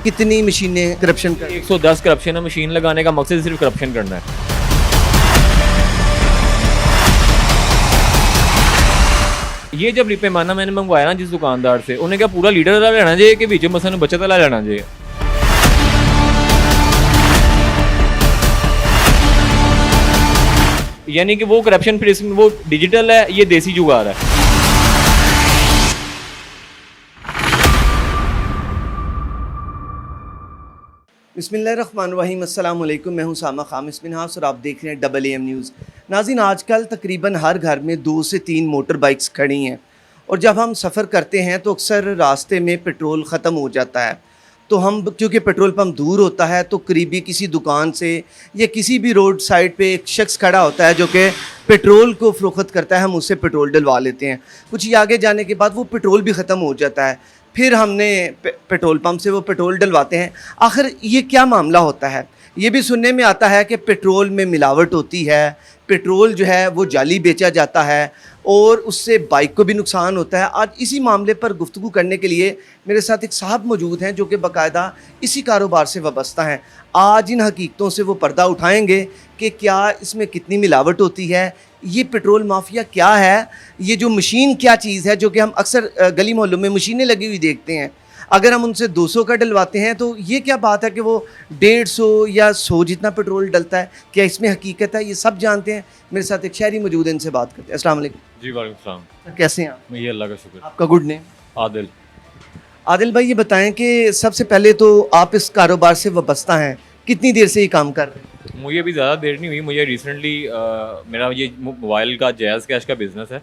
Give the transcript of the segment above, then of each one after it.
कितनी मशीनें करप्शन कर 110 करप्शन है। मशीन लगाने का मकसद सिर्फ करप्शन करना है। ये जब पैमाना मैंने मंगवाया ना जिस दुकानदार से, उन्हें क्या पूरा लीटर वाला लेना चाहिए कि बीच मसन बचत वाला लेना चाहिए। यानी कि वो करप्शन फिर इसमें वो डिजिटल है, ये देसी जुगाड़ है। बिस्मिल्लाहिर्रहमानिर्रहीम, अस्सलाम वालेकुम। मैं हूं सामा खामिस बिन हास और आप देख रहे हैं AAM न्यूज़। नाज़रीन, आजकल तकरीबन हर घर में 2 से 3 मोटर बाइक्स खड़ी हैं और जब हम सफ़र करते हैं तो अक्सर रास्ते में पेट्रोल ख़त्म हो जाता है। तो हम क्योंकि पेट्रोल पंप दूर होता है तो करीबी किसी दुकान से या किसी भी रोड साइड पे एक शख्स खड़ा होता है जो कि पेट्रोल को फ़रोख्त करता है, हम उससे पेट्रोल डलवा लेते हैं। कुछ ही आगे जाने के बाद वो पेट्रोल भी ख़त्म हो जाता है, फिर हमने पेट्रोल पंप से वो पेट्रोल डलवाते हैं। आखिर ये क्या मामला होता है? ये भी सुनने में आता है कि पेट्रोल में मिलावट होती है, पेट्रोल जो है वो जाली बेचा जाता है और उससे बाइक को भी नुकसान होता है। आज इसी मामले पर गुफ्तगू करने के लिए मेरे साथ एक साहब मौजूद हैं जो कि बाकायदा इसी कारोबार से वाबस्ता हैं। आज इन हकीकतों से वो पर्दा उठाएंगे कि क्या इसमें कितनी मिलावट होती है, ये पेट्रोल माफिया क्या है, ये जो मशीन क्या चीज़ है जो कि हम अक्सर गली मोहल्लों में मशीनें लगी हुई देखते हैं। अगर हम उनसे 200 का डलवाते हैं तो ये क्या बात है कि वो 150 या 100 जितना पेट्रोल डलता है, क्या इसमें हकीकत है? ये सब जानते हैं। मेरे साथ एक शहरी मौजूद है, इनसे बात करते हैं। अस्सलाम वालेकुम। जी वालेकुम सलाम। कैसे हैं आप? ये अल्लाह का शुक्र। आपका गुड नेम? आदिल। आदिल भाई, ये बताएं कि सबसे पहले तो आप इस कारोबार से वाबस्ता हैं, कितनी देर से ये काम कर रहे हैं? मुझे अभी ज़्यादा देर नहीं हुई। मुझे रिसेंटली मेरा ये मोबाइल का जैज़ कैश का बिज़नेस है,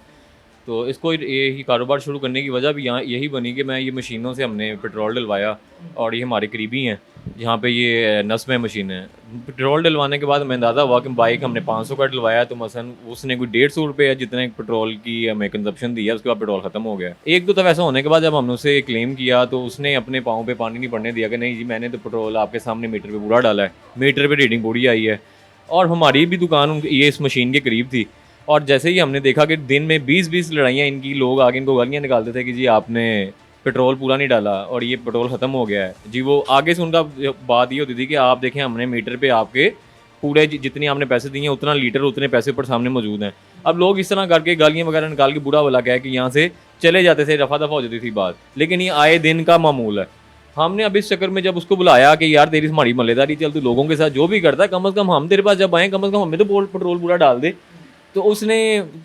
तो इसको यही कारोबार शुरू करने की वजह भी यहाँ यही बनी कि मैं ये मशीनों से हमने पेट्रोल डलवाया और ये हमारे करीबी हैं जहाँ पे ये नस्ब में मशीनें हैं। पेट्रोल डलवाने के बाद हमें अंदाज़ा हुआ कि बाइक हमने 500 का डलवाया तो मसलन उसने कोई 150 रुपये जितने पेट्रोल की हमें कंजप्शन दिया, उसके बाद पेट्रोल ख़त्म हो गया। एक दो दफ़ा ऐसा होने के बाद जब हमने उसे क्लेम किया तो उसने अपने पाँव पे पानी नहीं पड़ने दिया कि नहीं जी मैंने तो पेट्रोल आपके सामने मीटर पर पूरा डाला है, मीटर पर रीडिंग पूरी आई है। और हमारी भी दुकान ये इस मशीन के करीब थी और जैसे ही हमने देखा कि दिन में 20-20 लड़ाइयाँ इनकी, लोग आगे इनको गालियाँ निकालते थे कि जी आपने पेट्रोल पूरा नहीं डाला और ये पेट्रोल ख़त्म हो गया है जी। वो आगे से उनका बात ये होती थी कि आप देखें हमने मीटर पे आपके पूरे जितनी आपने पैसे दिए हैं उतना लीटर उतने पैसे पर सामने मौजूद हैं। अब लोग इस तरह करके गालियाँ वगैरह निकाल के बुरा भला कह कि यहाँ से चले जाते थे, रफा दफ़ा हो जाती थी बात। लेकिन ये आए दिन का मामूल है। हमने अब इस चक्कर में जब उसको बुलाया कि यार तेरी हमारी मल्लेदारी चल, तू लोगों के साथ जो भी करता है कम अज़ कम हम तेरे पास जब आएँ कम अज़ कम हमें तो पेट्रोल पूरा डाल दे। तो उसने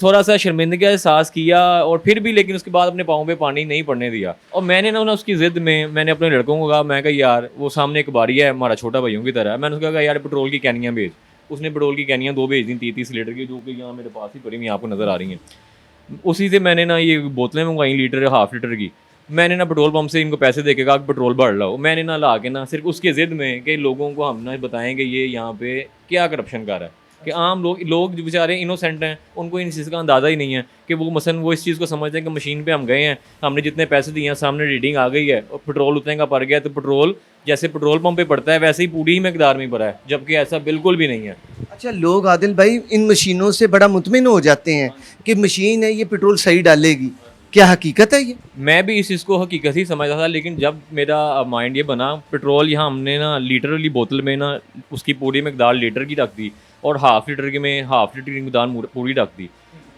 थोड़ा सा शर्मिंदगी का एहसास किया और फिर भी लेकिन उसके बाद अपने पाँव पे पानी नहीं पड़ने दिया। और मैंने ना उसकी ज़िद में मैंने अपने लड़कों को कहा, मैं कहा यार वो सामने एक बारी है हमारा छोटा भाइयों की तरह, मैंने उसको कहा यार पेट्रोल की कैनियाँ भेज। उसने पेट्रोल की कैनियाँ 2 भेज दी 30-30 लीटर की, जो कि यहाँ मेरे पास ही पड़ी हुई आपको नज़र आ रही हैं। उसी से मैंने ना ये बोतलें मंगवाई लीटर हाफ लीटर की। मैंने ना पेट्रोल पंप से इनको पैसे दे के कहा पेट्रोल भर लाओ। मैंने ना ला के ना सिर्फ उसके ज़िद में कि लोगों को हम ना बताएँगे ये यहाँ पे क्या करप्शन कर रहा है कि आम लोग जो बेचारे इनोसेंट हैं उनको इन चीज़ का अंदाज़ा ही नहीं है कि वो मसलन वो इस चीज़ को समझते हैं कि मशीन पे हम गए हैं, हमने जितने पैसे दिए हैं सामने रीडिंग आ गई है और पेट्रोल उतने का पड़ गया, तो पेट्रोल जैसे पेट्रोल पंप पे पड़ता है वैसे ही पूरी ही मकदार में पड़ा है, जबकि ऐसा बिल्कुल भी नहीं है। अच्छा, लोग आदिल भाई इन मशीनों से बड़ा मुतमिन हो जाते हैं कि मशीन है ये पेट्रोल सही डालेगी, क्या हकीकत है ये? मैं भी इस चीज़ को हकीकत ही समझता था, लेकिन जब मेरा माइंड ये बना पेट्रोल यहाँ हमने ना लीटर वाली बोतल में ना उसकी पूरी मकदार लीटर की रख दी और हाफ़ लीटर की में हाफ़ लीटर की मकदार पूरी रख दी।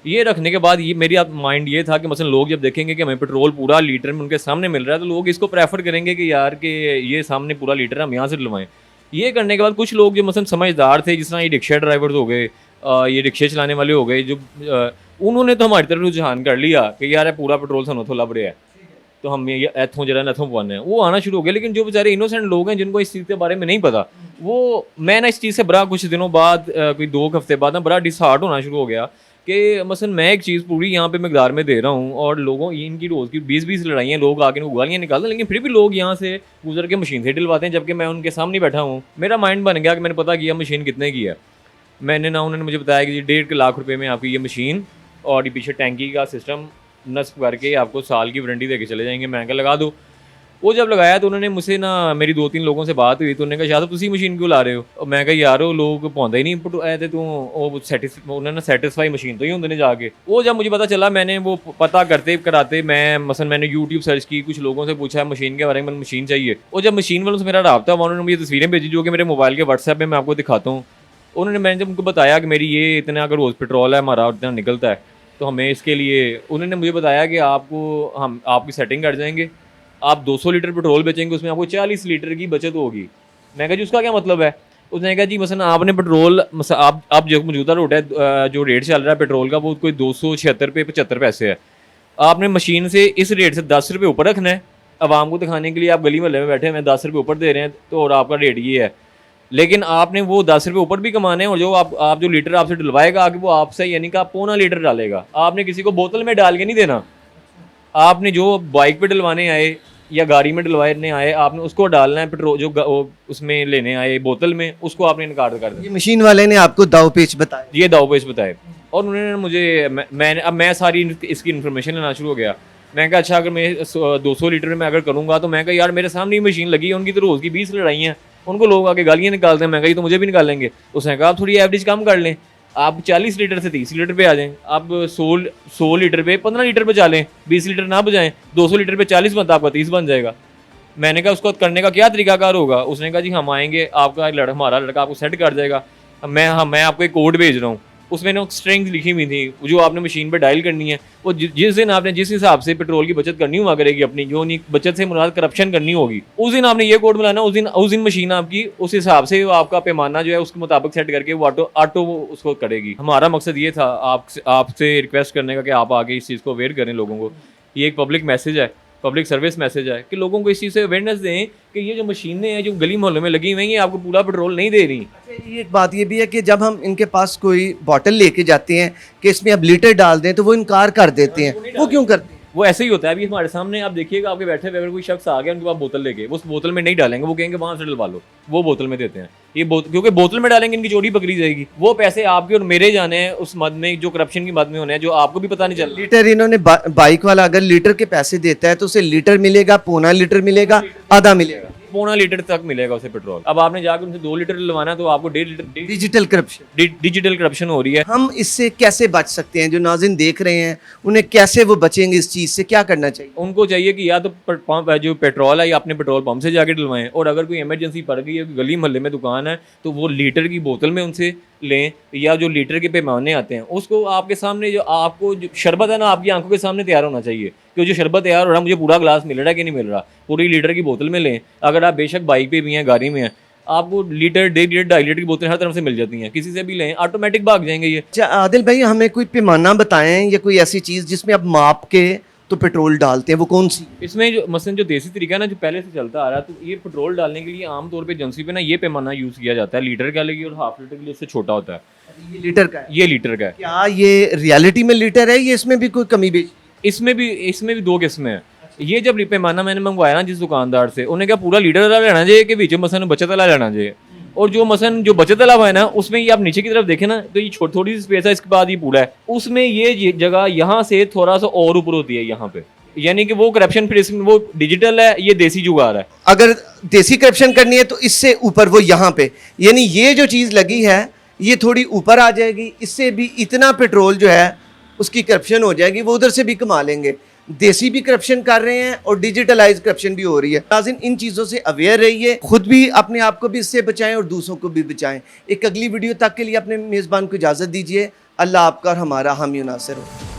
ये रखने के बाद ये मेरी माइंड ये था कि मसलन लोग जब देखेंगे कि हमें पेट्रोल पूरा लीटर में उनके सामने मिल रहा है तो लोग इसको प्रेफर करेंगे कि यार कि ये सामने पूरा लीटर हम यहाँ से डलवाएं। ये करने के बाद कुछ लोग जो मसलन समझदार थे, जिस तरह ये रिक्शा ड्राइवर्स हो गए, ये रिक्शे चलाने वाले हो गए, जो उन्होंने तो हमारी तरफ रुझान कर लिया कि यार पूरा पेट्रोल सानू तो लभ रहा है तो हम ये इथों जरा इथों पवाने हैं, वो आना शुरू हो गया। लेकिन जो बेचारे इनोसेंट लोग हैं जिनको इस चीज़ के बारे में नहीं पता, वो मैं ना इस चीज़ से बड़ा कुछ दिनों बाद कोई 2 हफ्ते बाद ना बड़ा डिसहार्ट होना शुरू हो गया कि मसलन मैं एक चीज़ पूरी यहाँ पे मकदार में दे रहा हूँ और लोगों इनकी रोज़ की 20-20 लड़ाइयाँ, लोग आके इनको गालियाँ निकालते हैं, लेकिन फिर भी लोग यहाँ से गुजर के मशीन से डलवाते हैं, जबकि मैं उनके सामने बैठा हूँ। मेरा माइंड बन गया कि मैंने पता किया मशीन कितने की है। मैंने ना उन्होंने मुझे बताया कि 1.5 लाख रुपये में आपकी ये मशीन और ये पीछे टैंकी का सिस्टम नस्ब करके आपको साल की वारंटी दे के चले जाएंगे। मैं क्या लगा दूँ। वो जब लगाया तो उन्होंने मुझसे ना, मेरी 2-3 लोगों से बात हुई तो उन्होंने कहा शायद तुसी मशीन क्यों ला रहे हो? और मैं कहा यार वो लोग पाਉਂਦੇ ही नहीं ऐ ते तू वो उन्होंने सैटिस्फाई मशीन तो ही होंगे ने जाके। वो जब मुझे पता चला, मैंने वो पता करते कराते मैंने यूट्यूब सर्च की, कुछ लोगों से पूछा मशीन के बारे में, मशीन चाहिए। और जब मशीन वालों से मेरा रब्ता हुआ, उन्होंने मुझे तस्वीरें भेजी जो कि मेरे मोबाइल के व्हाट्सएप पे मैं आपको दिखाता हूँ। मैंने जब उनको बताया कि मेरी ये इतना अगर रोज़ पेट्रोल है हमारा इतना निकलता है, तो हमें इसके लिए उन्होंने मुझे बताया कि हम आपकी सेटिंग कर जाएंगे, आप 200 लीटर पेट्रोल बेचेंगे, उसमें आपको 40 लीटर की बचत होगी। मैं कहा जी उसका क्या मतलब है? उसने कहा जी मसलन आपने पेट्रोल आप जो मौजूदा रेट है, जो रेट चल रहा है पेट्रोल का, वो कोई 276 रुपये 75 पैसे है। आपने मशीन से इस रेट से 10 रुपये ऊपर रखना है, आवाम को दिखाने के लिए आप गली मोहल्ले में बैठे हैं 10 रुपये ऊपर दे रहे हैं, तो और आपका रेट ये है। लेकिन आपने वो 10 रुपये ऊपर भी कमाने हैं, और जो आप जो लीटर आपसे डलवाएगा आगे, वो आपसे यानी कि आप पौना लीटर डालेगा। आपने किसी को बोतल में डाल के नहीं देना, आपने जो बाइक पे डलवाने आए या गाड़ी में डलवाने आए, आपने उसको डालना है। पेट्रोल जो उसमें लेने आए बोतल में, उसको आपने इनकार कर दिया। ये मशीन वाले ने आपको दाव पेच बताया? ये दाव पेच बताए, और उन्होंने मुझे मैं सारी इसकी इन्फॉर्मेशन लेना शुरू हो गया। मैं कहा अच्छा अगर मैं 200 लीटर में अगर करूँगा, तो मैं कहा यार मेरे सामने ही मशीन लगी है, उनकी तो रोज़ की 20 लड़ाई हैं, उनको लोग आगे गालियाँ निकालते हैं। मैं कहा ये तो मुझे भी निकालेंगे। उसने कहा आप थोड़ी एवरेज कम कर लें, आप 40 लीटर से 30 लीटर पे आ जाएं, आप 100 लीटर पे 15 लीटर पे चलें, 20 लीटर ना बजाएं, 200 लीटर पे 40 बनता आपका 30 बन जाएगा। मैंने कहा उसको करने का क्या तरीकाकार होगा? उसने कहा जी हम आएंगे, आपका हमारा लड़का आपको सेट कर जाएगा। मैं आपको एक कोड भेज रहा हूँ, उसमें ना स्ट्रिंग्स लिखी हुई थी जो आपने मशीन पे डायल करनी है। वो जिस दिन आपने जिस हिसाब से पेट्रोल की बचत करनी हुआ करेगी अपनी, जो नहीं बचत से मुराद करप्शन करनी होगी, उस दिन आपने ये कोड मिलाना, उस दिन मशीन आपकी उस हिसाब से आपका पैमाना जो है उसके मुताबिक सेट करके वो ऑटो उसको करेगी। हमारा मकसद ये था आपसे रिक्वेस्ट करने का कि आप आगे इस चीज़ को अवेयर करें लोगों को। ये एक पब्लिक मैसेज है, पब्लिक सर्विस मैसेज है कि लोगों को इस चीज़ से अवेयरनेस दें कि ये जो मशीनें हैं जो गली मोहल्लों में लगी हुई हैं, ये आपको पूरा पेट्रोल नहीं दे रही। अच्छा, ये एक बात ये भी है कि जब हम इनके पास कोई बॉटल लेके जाते हैं कि इसमें अब लीटर डाल दें, तो वो इनकार कर देते हैं। वो क्यों करते हैं? वो ऐसे ही होता है। अभी हमारे सामने आप देखिएगा, आपके बैठे हुए अगर कोई शख्स आ गया उनके पास बोतल लेके, वो उस बोतल में नहीं डालेंगे, वो कहेंगे वहाँ से डलवा लो, वो बोतल में देते हैं। क्योंकि बोतल में डालेंगे इनकी चोरी पकड़ी जाएगी। वो पैसे आपके और मेरे जाने हैं उस मद में, जो करप्शन की मद में होने हैं, जो आपको भी पता नहीं चल रहा। लीटर इन्होंने बाइक वाला अगर लीटर के पैसे देता है तो उसे लीटर मिलेगा, पौना लीटर मिलेगा, आधा मिलेगा? पौना लीटर तक मिलेगा उसे पेट्रोल। अब आपने जाकर उनसे 2 लीटर डलवाना, तो आपको 1.5 लीटर। डिजिटल करप्शन हो रही है। हम इससे कैसे बच सकते हैं? जो नाज़रीन देख रहे हैं उन्हें कैसे वो बचेंगे इस चीज़ से, क्या करना चाहिए? उनको चाहिए कि या तो पंप जो पेट्रोल है या अपने पेट्रोल पंप से जाके डलवाएं, और अगर कोई इमरजेंसी पड़ गई है, गली मोहल्ले में दुकान है, तो वो लीटर की बोतल में उनसे लें, या जो लीटर के पैमाने आते हैं उसको आपके सामने, जो आपको जो शरबत है ना आपकी आंखों के सामने तैयार होना चाहिए कि जो शरबत तैयार हो रहा है मुझे पूरा गिलास मिल रहा है कि नहीं मिल रहा। पूरी लीटर की बोतल में लें। अगर आप बेशक बाइक पे भी हैं, गाड़ी में हैं, आपको लीटर 1.5 लीटर 2.5 लीटर की बोतलें हर तरफ से मिल जाती हैं, किसी से भी लें, ऑटोमेटिक भाग जाएंगे ये। अच्छा आदिल भाई, हमें कोई पैमाना बताएं या कोई ऐसी चीज़ जिसमें आप माप के तो पेट्रोल डालते हैं, वो कौन सी? इसमें जो मसलन जो देसी तरीका है ना, जो पहले से चलता आ रहा है, तो ये पेट्रोल डालने के लिए आमतौर पे एजेंसी पे ना ये पैमाना यूज़ किया जाता है। लीटर का लगी और हाफ लीटर के लिए उससे छोटा होता है। ये लीटर का है? ये लीटर का है। क्या ये रियलिटी में लीटर है, ये इसमें भी कोई कमी बेच? इसमें भी 2 किस्में हैं। ये जब पैमाना मैंने मंगवाया ना जिस दुकानदार से, उन्हें क्या पूरा लीटर वाला लेना चाहिए कि बीच में मसलन बचत वाला लेना चाहिए। और जो मसलन जो बचत वाला है ना, उसमें ये आप नीचे की तरफ देखें ना, तो ये थोड़ी सी स्पेस है, इसके बाद ये पूरा है। उसमें ये जगह यहाँ से थोड़ा सा और ऊपर होती है यहाँ पे, यानी कि वो करप्शन फिर इसमें वो डिजिटल है, ये देसी जुगाड़ है। अगर देसी करप्शन करनी है तो इससे ऊपर वो यहाँ पे, यानी ये जो चीज़ लगी है ये थोड़ी ऊपर आ जाएगी, इससे भी इतना पेट्रोल जो है उसकी करप्शन हो जाएगी, वो उधर से भी कमा लेंगे। देसी भी करप्शन कर रहे हैं और डिजिटलाइज करप्शन भी हो रही है। नाज़रीन, इन चीज़ों से अवेयर रहिए, खुद भी अपने आप को भी इससे बचाएं और दूसरों को भी बचाएं। एक अगली वीडियो तक के लिए अपने मेज़बान को इजाज़त दीजिए। अल्लाह आपका और हमारा हामी नासिर हो।